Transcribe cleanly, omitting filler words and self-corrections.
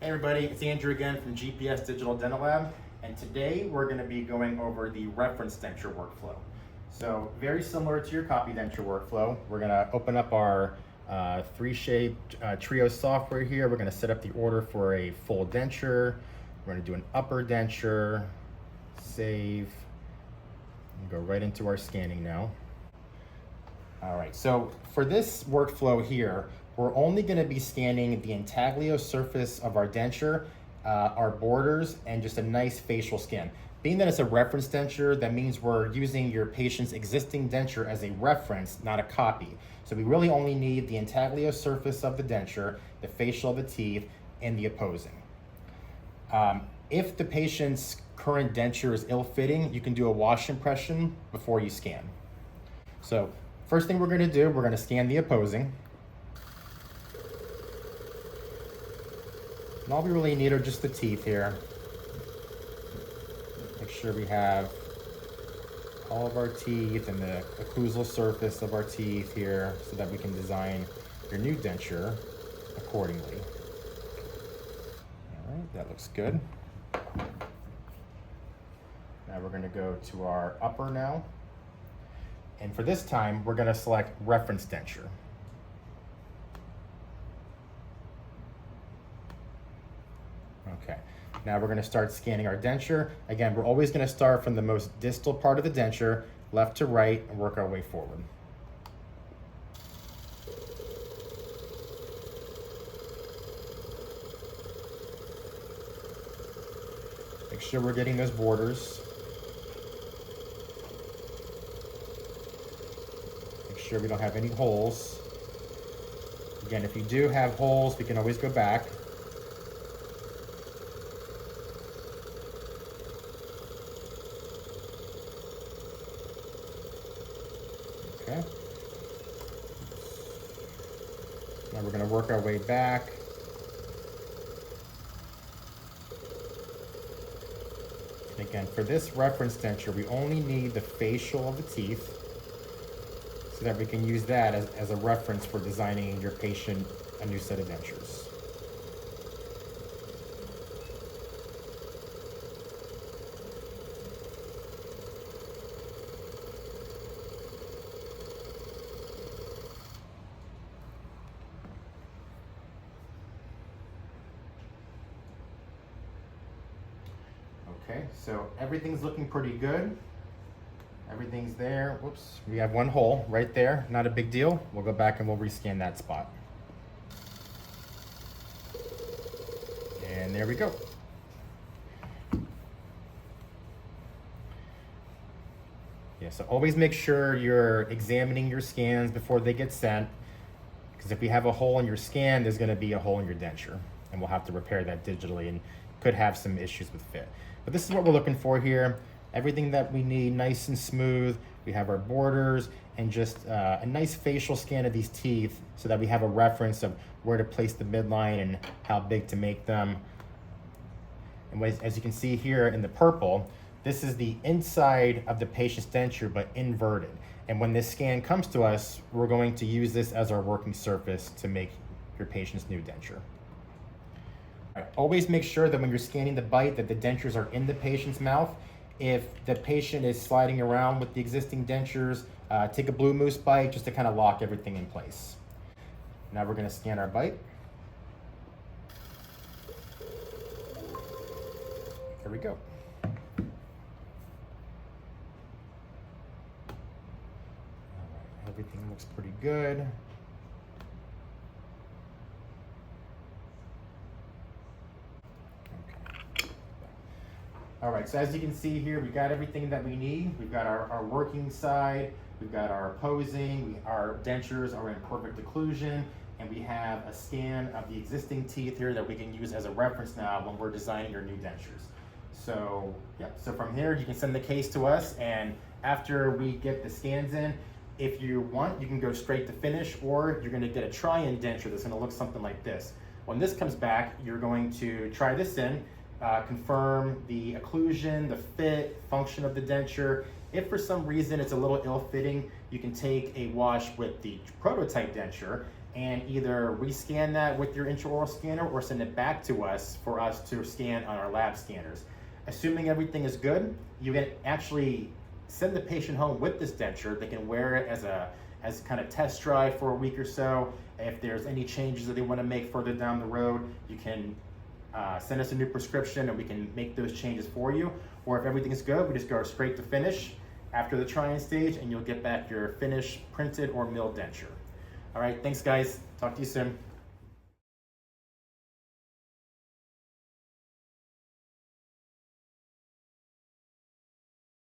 Hey everybody, it's Andrew again from GPS Digital Dental Lab, and today we're going to be going over the reference denture workflow. So very similar to your copy denture workflow, we're going to open up our three-shaped trio software here. We're going to set up the order for a full denture. We're going to do an upper denture, save, and go right into our scanning now. All right, so for this workflow here, we're only going to be scanning the intaglio surface of our denture, our borders, and just a nice facial scan. Being that it's a reference denture, that means we're using your patient's existing denture as a reference, not a copy. So we really only need the intaglio surface of the denture, the facial of the teeth, and the opposing. If the patient's current denture is ill-fitting, you can do a wash impression before you scan. So first thing we're going to do, we're going to scan the opposing. And all we really need are just the teeth here. Make sure we have all of our teeth and the occlusal surface of our teeth here so that we can design your new denture accordingly. All right, that looks good. Now we're going to go to our upper now. And for this time, we're going to select reference denture. Okay, now we're going to start scanning our denture. Again, we're always going to start from the most distal part of the denture, left to right, and work our way forward. Make sure we're getting those borders. Make sure we don't have any holes. Again, if you do have holes, we can always go back. Okay. Now we're going to work our way back. And again, for this reference denture, we only need the facial of the teeth so that we can use that as a reference for designing your patient a new set of dentures. Okay, so everything's looking pretty good. Everything's there. Whoops, we have one hole right there. Not a big deal. We'll go back and we'll rescan that spot. And there we go. Yeah, so always make sure you're examining your scans before they get sent, because if we have a hole in your scan, there's going to be a hole in your denture, and we'll have to repair that digitally and could have some issues with fit. But this is what we're looking for here. Everything that we need, nice and smooth. We have our borders and just a nice facial scan of these teeth so that we have a reference of where to place the midline and how big to make them. And as you can see here in the purple, this is the inside of the patient's denture, but inverted. And when this scan comes to us, we're going to use this as our working surface to make your patient's new denture. All right, always make sure that when you're scanning the bite that the dentures are in the patient's mouth. If the patient is sliding around with the existing dentures, take a blue moose bite just to kind of lock everything in place. Now we're going to scan our bite. Here we go. Everything looks pretty good. Okay. All right, so as you can see here, we got everything that we need. We've got our working side, we've got our opposing, our dentures are in perfect occlusion, and we have a scan of the existing teeth here that we can use as a reference now when we're designing your new dentures. So, yeah, so from here, you can send the case to us, and after we get the scans in, if you want, you can go straight to finish, or you're gonna get a try-in denture that's gonna look something like this. When this comes back, you're going to try this in, confirm the occlusion, the fit, function of the denture, If for some reason it's a little ill-fitting, you can take a wash with the prototype denture and either rescan that with your intraoral scanner or send it back to us for us to scan on our lab scanners. Assuming everything is good, you can actually send the patient home with this denture. They can wear it as kind of test drive for a week or so. If there's any changes that they want to make further down the road, you can send us a new prescription and we can make those changes for you. Or if everything is good, we just go straight to finish after the try-in stage and you'll get back your finished printed or milled denture. All right, thanks guys. Talk to you soon.